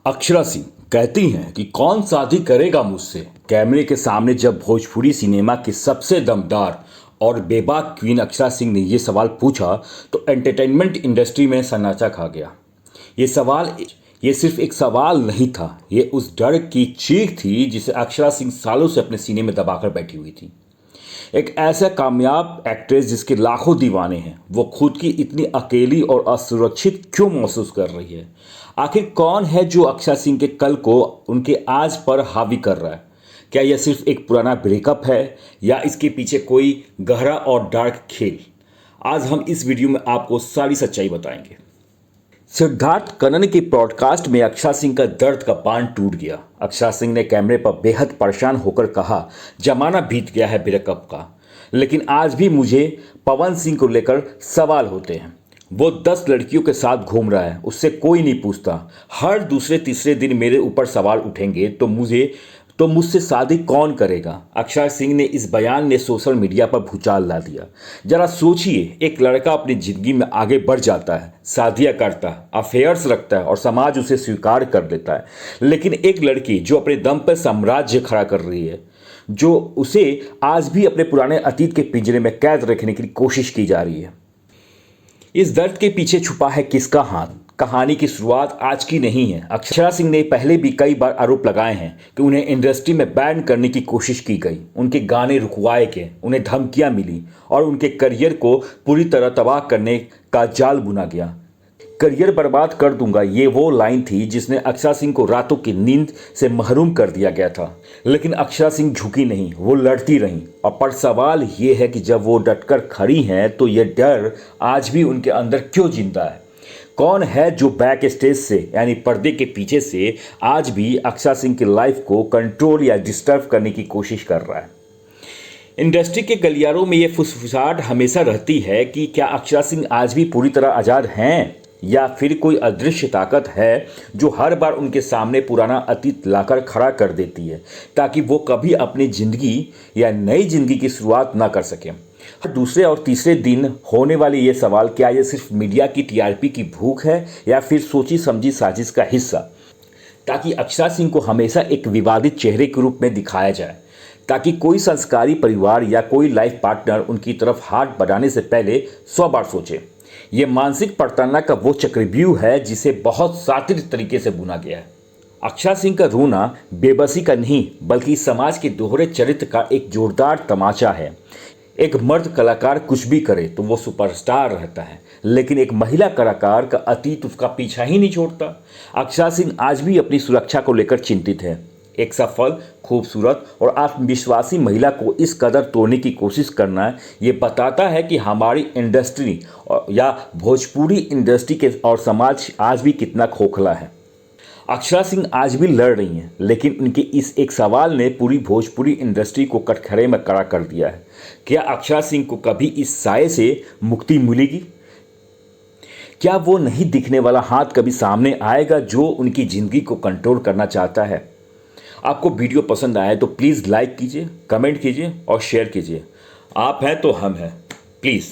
अक्षरा सिंह कहती हैं कि कौन शादी करेगा मुझसे। कैमरे के सामने जब भोजपुरी सिनेमा की सबसे दमदार और बेबाक क्वीन अक्षरा सिंह ने ये सवाल पूछा तो एंटरटेनमेंट इंडस्ट्री में सन्नाटा खा गया। ये सिर्फ एक सवाल नहीं था, ये उस डर की चीख थी जिसे अक्षरा सिंह सालों से अपने सीने में दबाकर बैठी हुई थी। एक ऐसा कामयाब एक्ट्रेस जिसके लाखों दीवाने हैं, वो खुद की इतनी अकेली और असुरक्षित क्यों महसूस कर रही है? आखिर कौन है जो अक्षरा सिंह के कल को उनके आज पर हावी कर रहा है? क्या यह सिर्फ एक पुराना ब्रेकअप है या इसके पीछे कोई गहरा और डार्क खेल? आज हम इस वीडियो में आपको सारी सच्चाई बताएंगे। सिद्धार्थ कनन के पॉडकास्ट में अक्षरा सिंह का दर्द का बांध टूट गया। अक्षरा सिंह ने कैमरे पर बेहद परेशान होकर कहा, जमाना बीत गया है ब्रेकअप का, लेकिन आज भी मुझे पवन सिंह को लेकर सवाल होते हैं। वो 10 लड़कियों के साथ घूम रहा है, उससे कोई नहीं पूछता। हर दूसरे तीसरे दिन मेरे ऊपर सवाल उठेंगे तो मुझसे शादी कौन करेगा? अक्षरा सिंह ने इस बयान ने सोशल मीडिया पर भूचाल ला दिया। जरा सोचिए, एक लड़का अपनी जिंदगी में आगे बढ़ जाता है, शादियां करता है, अफेयर्स रखता है और समाज उसे स्वीकार कर देता है। लेकिन एक लड़की जो अपने दम पर साम्राज्य खड़ा कर रही है, जो उसे आज भी अपने पुराने अतीत के पिंजरे में कैद रखने की कोशिश की जा रही है। इस दर्द के पीछे छुपा है किसका हाथ? कहानी की शुरुआत आज की नहीं है। अक्षरा सिंह ने पहले भी कई बार आरोप लगाए हैं कि उन्हें इंडस्ट्री में बैन करने की कोशिश की गई, उनके गाने रुकवाए गए, उन्हें धमकियां मिली और उनके करियर को पूरी तरह तबाह करने का जाल बुना गया। करियर बर्बाद कर दूंगा, ये वो लाइन थी जिसने अक्षरा सिंह को रातों की नींद से महरूम कर दिया गया था। लेकिन अक्षरा सिंह झुकी नहीं, वो लड़ती रहीं। और पर सवाल ये है कि जब वो डटकर खड़ी हैं तो ये डर आज भी उनके अंदर क्यों जिंदा है? कौन है जो बैक स्टेज से यानी पर्दे के पीछे से आज भी अक्षरा सिंह की लाइफ को कंट्रोल या डिस्टर्ब करने की कोशिश कर रहा है? इंडस्ट्री के गलियारों में ये फुसफुसाहट हमेशा रहती है कि क्या अक्षरा सिंह आज भी पूरी तरह आज़ाद हैं या फिर कोई अदृश्य ताकत है जो हर बार उनके सामने पुराना अतीत लाकर खड़ा कर देती है ताकि वो कभी अपनी ज़िंदगी या नई ज़िंदगी की शुरुआत ना कर सकें। दूसरे और तीसरे दिन होने वाले ये सवाल, क्या ये सिर्फ मीडिया की टीआरपी की भूख है या फिर सोची समझी साजिश का हिस्सा, ताकि अक्षरा सिंह को हमेशा एक विवादित चेहरे के रूप में दिखाया जाए, ताकि कोई संस्कारी परिवार या कोई लाइफ पार्टनर उनकी तरफ हाथ बढ़ाने से पहले 100 बार सोचे। ये मानसिक प्रताड़ना का वो चक्रव्यूह है जिसे बहुत शातिर तरीके से बुना गया है। अक्षरा सिंह का रोना बेबसी का नहीं बल्कि समाज के दोहरे चरित्र का एक जोरदार तमाचा है। एक मर्द कलाकार कुछ भी करे तो वो सुपरस्टार रहता है, लेकिन एक महिला कलाकार का अतीत उसका पीछा ही नहीं छोड़ता। अक्षरा सिंह आज भी अपनी सुरक्षा को लेकर चिंतित है। एक सफल, खूबसूरत और आत्मविश्वासी महिला को इस कदर तोड़ने की कोशिश करना ये बताता है कि हमारी इंडस्ट्री या भोजपुरी इंडस्ट्री के और समाज आज भी कितना खोखला है। अक्षरा सिंह आज भी लड़ रही हैं, लेकिन उनके इस एक सवाल ने पूरी भोजपुरी इंडस्ट्री को कटघरे में खड़ा कर दिया है। क्या अक्षरा सिंह को कभी इस साए से मुक्ति मिलेगी? क्या वो नहीं दिखने वाला हाथ कभी सामने आएगा जो उनकी ज़िंदगी को कंट्रोल करना चाहता है? आपको वीडियो पसंद आए तो प्लीज़ लाइक कीजिए, कमेंट कीजिए और शेयर कीजिए। आप हैं तो हम हैं, प्लीज़।